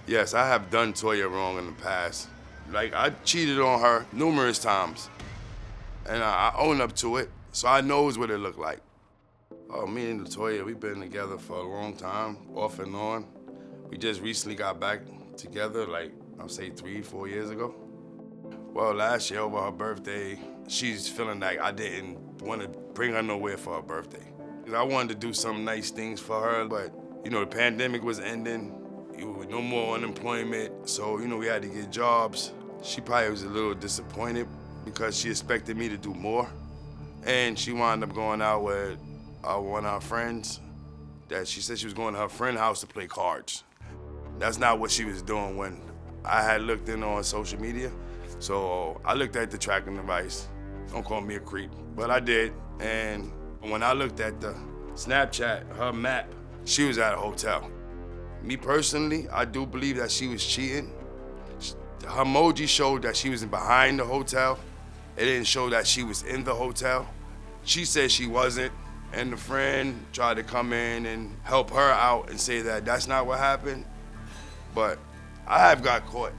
Yes, I have done Toya wrong in the past. Like, I cheated on her numerous times, and I own up to it, so I knows what it looked like. Oh, me and Latoya, we've been together for a long time, off and on. We just recently got back together, like, I'll say 3, 4 years ago. Well, last year over her birthday, she's feeling like I didn't want to bring her nowhere for her birthday. I wanted to do some nice things for her, but, the pandemic was ending. No more unemployment, so, we had to get jobs. She probably was a little disappointed because she expected me to do more. And she wound up going out with one of our friends that she said she was going to her friend's house to play cards. That's not what she was doing when I had looked in on social media. So I looked at the tracking device. Don't call me a creep, but I did. And when I looked at the Snapchat, her map, she was at a hotel. Me personally, I do believe that she was cheating. Her emoji showed that she was behind the hotel. It didn't show that she was in the hotel. She said she wasn't, and the friend tried to come in and help her out and say that that's not what happened. But I have got caught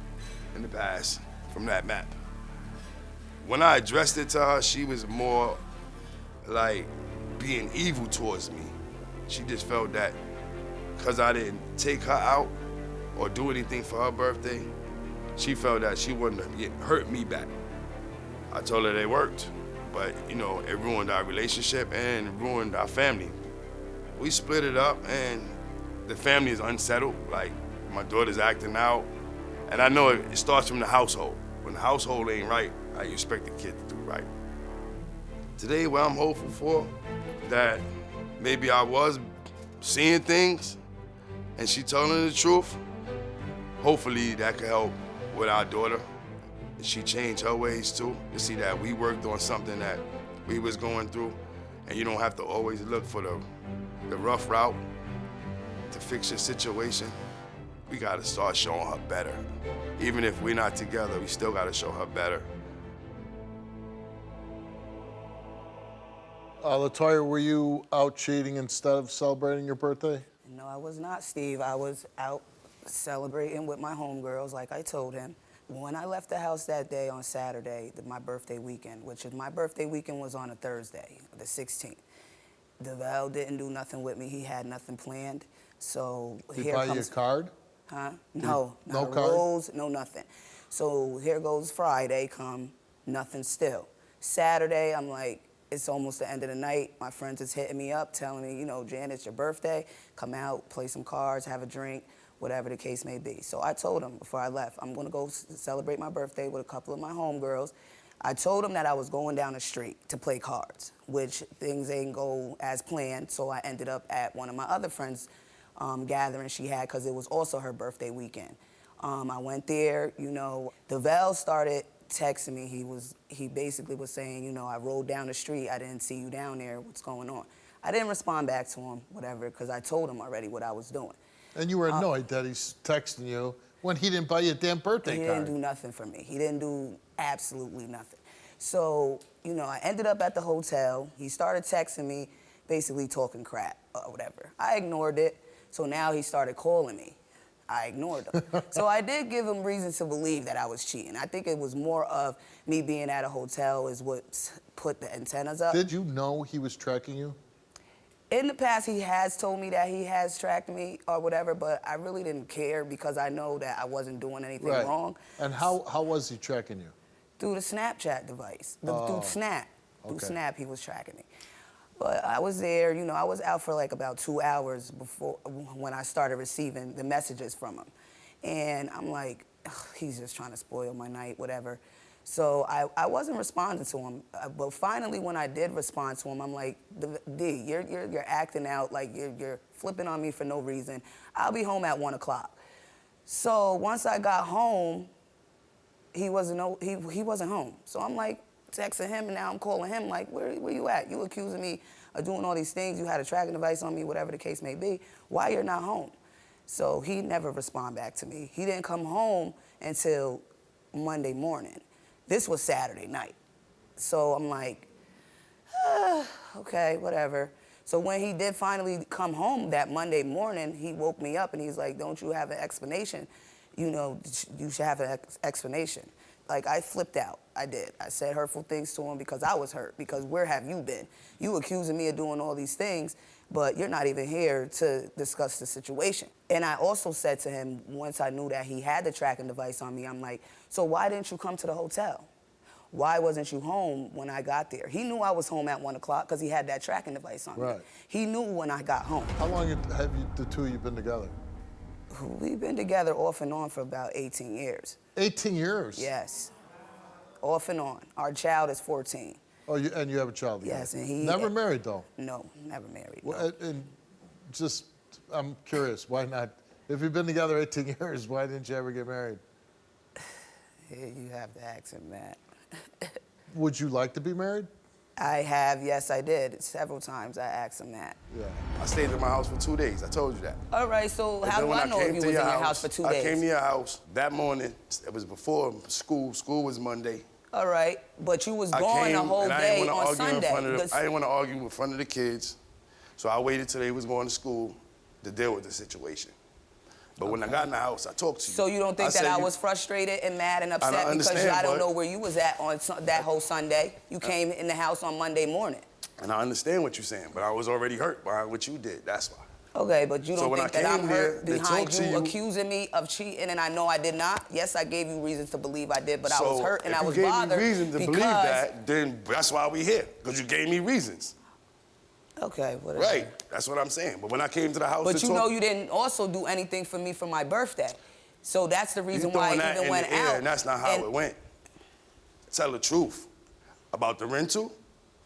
in the past from that map. When I addressed it to her, she was more like being evil towards me. She just felt that because I didn't take her out or do anything for her birthday, she felt that she wouldn't hurt me back. I told her they worked, but it ruined our relationship and it ruined our family. We split it up and the family is unsettled. Like, my daughter's acting out, and I know it starts from the household. When the household ain't right, I expect the kid to do right. Today, what I'm hopeful for, that maybe I was seeing things and she telling the truth. Hopefully that could help with our daughter. She changed her ways too, to see that we worked on something that we was going through, and you don't have to always look for the rough route to fix your situation. We gotta start showing her better. Even if we're not together, we still gotta show her better. Latoya, were you out cheating instead of celebrating your birthday? No, I was not, Steve. I was out celebrating with my homegirls, like I told him. When I left the house that day on Saturday, my birthday weekend, my birthday weekend was on a Thursday, the 16th. Duvalle didn't do nothing with me. He had nothing planned. So Did he here buy comes... you a card? Huh? No, no not a card? rose, no nothing. So here goes Friday, nothing still. Saturday, I'm like, it's almost the end of the night. My friends is hitting me up, telling me, Jan, it's your birthday. Come out, play some cards, have a drink, whatever the case may be. So I told them before I left, I'm gonna go celebrate my birthday with a couple of my homegirls. I told them that I was going down the street to play cards, which things ain't go as planned, so I ended up at one of my other friends' gathering she had, because it was also her birthday weekend. I went there, Duvalle started texting me. He basically was saying, I rode down the street, I didn't see you down there, what's going on? I didn't respond back to him, whatever, because I told him already what I was doing. And you were annoyed that he's texting you when he didn't buy you a damn birthday He card. didn't do nothing for me. He didn't do absolutely nothing. So, I ended up at the hotel. He started texting me, basically talking crap or whatever. I ignored it. So now he started calling me. I ignored him. So I did give him reason to believe that I was cheating. I think it was more of me being at a hotel is what put the antennas up. Did you know he was tracking you? In the past, he has told me that he has tracked me or whatever, but I really didn't care because I know that I wasn't doing anything wrong. And how was he tracking you? Through the Snapchat device, through Snap. Through Snap, he was tracking me. But I was there, I was out for like about 2 hours before when I started receiving the messages from him. And I'm like, he's just trying to spoil my night, whatever. So I wasn't responding to him. But finally, when I did respond to him, I'm like, D, you're acting out, like you're flipping on me for no reason. I'll be home at 1 o'clock. So once I got home, he wasn't home. So I'm like, texting him, and now I'm calling him like, where you at? You accusing me of doing all these things. You had a tracking device on me, whatever the case may be. Why you're not home? So he never responded back to me. He didn't come home until Monday morning. This was Saturday night. So I'm like, okay, whatever. So when he did finally come home that Monday morning, he woke me up and he's like, don't you have an explanation? You know, you should have an explanation. Like, I flipped out. I did. I said hurtful things to him because I was hurt. Because where have you been? You accusing me of doing all these things, but you're not even here to discuss the situation. And I also said to him, once I knew that he had the tracking device on me, I'm like, so why didn't you come to the hotel? Why wasn't you home when I got there? He knew I was home at 1 o'clock because he had that tracking device on me. He knew when I got home. How long have the two of you been together? We've been together off and on for about 18 years. 18 years? Yes. Off and on. Our child is 14. Oh, and you have a child together? Yes, and he... Never married, though? No, never married. Well, and just, I'm curious, why not? If you've been together 18 years, why didn't you ever get married? You have to ask him that. Would you like to be married? I have, yes, I did. Several times I asked him that. Yeah. I stayed at my house for 2 days. I told you that. All right, so how do I know if you was in your house for 2 days? I came to your house that morning. It was before school. School was Monday. All right, but you was gone the whole day on Sunday. I didn't want to argue in front of the kids, so I waited till they was going to school to deal with the situation. But when I got in the house, I talked to you. So you don't think that I was frustrated and mad and upset because I don't know where you was at on that whole Sunday? You came in the house on Monday morning. And I understand what you're saying, but I was already hurt by what you did. That's why. Okay, but you don't think that I'm hurt behind you accusing me of cheating and I know I did not? Yes, I gave you reasons to believe I did, but I was hurt and I was bothered. If you gave me reason to believe that, then that's why we here, because you gave me reasons. Okay, whatever. Right, that's what I'm saying. But when I came to the house But you know you didn't also do anything for me for my birthday. So that's the reason why I even went out. And that's not how it went. Tell the truth. About the rental,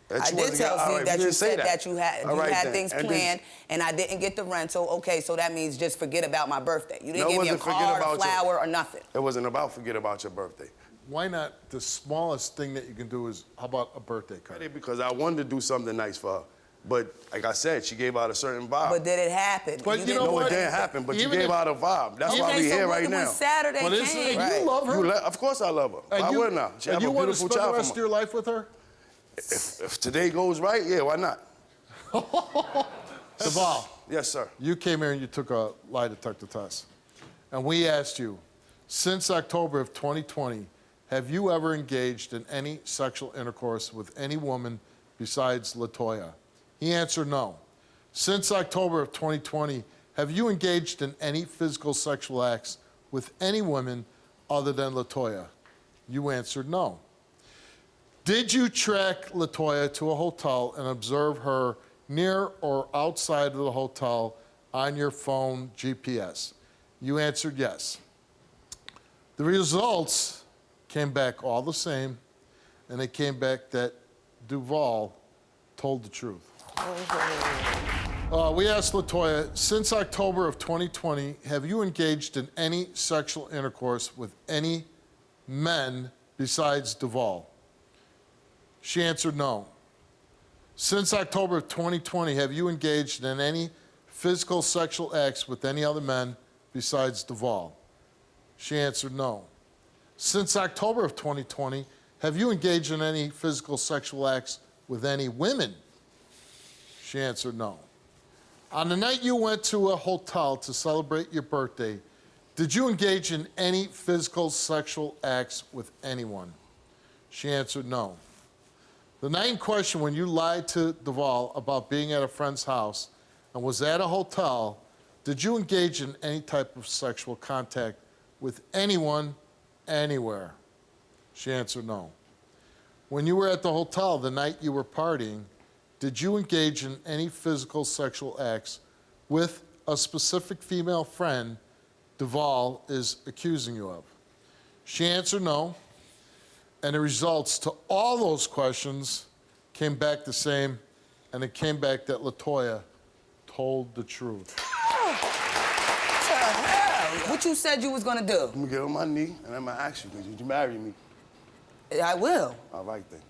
I did tell Zeke that you said that you had things planned and I didn't get the rental. Okay, so that means just forget about my birthday. You didn't give me a card, a flower, or nothing. It wasn't about forget about your birthday. Why not the smallest thing that you can do is, how about a birthday card? Because I wanted to do something nice for her. But like I said, she gave out a certain vibe. But did it happen? But you know what? No, it didn't happen, but you gave out a vibe. That's why we're here right now. It was Saturday. But you love her? Of course I love her. Why wouldn't I? She have a beautiful child. And you want to spend the rest of your life with her? If today goes right, yeah, why not? Duvalle. Yes, sir. You came here and you took a lie detector test. And we asked you, since October of 2020, have you ever engaged in any sexual intercourse with any woman besides Latoya? He answered no. Since October of 2020, have you engaged in any physical sexual acts with any women other than Latoya? You answered no. Did you track Latoya to a hotel and observe her near or outside of the hotel on your phone GPS? You answered yes. The results came back all the same, and it came back that Duvalle told the truth. We asked Latoya, since October of 2020, have you engaged in any sexual intercourse with any men besides Duvalle? She answered no. Since October of 2020, have you engaged in any physical sexual acts with any other men besides Duvalle? She answered no. Since October of 2020, have you engaged in any physical sexual acts with any women? She answered no. On the night you went to a hotel to celebrate your birthday, did you engage in any physical sexual acts with anyone? She answered no. The night in question, when you lied to Duvalle about being at a friend's house and was at a hotel, did you engage in any type of sexual contact with anyone, anywhere? She answered no. When you were at the hotel the night you were partying, did you engage in any physical sexual acts with a specific female friend Duvalle is accusing you of? She answered no, and the results to all those questions came back the same, and it came back that Latoya told the truth. What the hell? What you said you was gonna do? I'm gonna get on my knee, and I'm gonna ask you, would you marry me? I will. All right, then.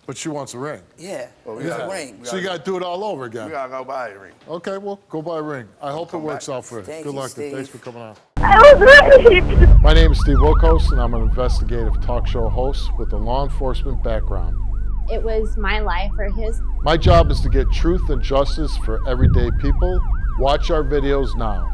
But she wants a ring. Yeah, Well, it's a ring. So you got to do it all over again. We gotta go buy a ring. Okay, well, go buy a ring. I hope it works out for you. Thank Good you, luck. Steve. Thanks for coming on. I was raped. My name is Steve Wilkos, and I'm an investigative talk show host with a law enforcement background. it was my life or his. My job is to get truth and justice for everyday people. Watch our videos now.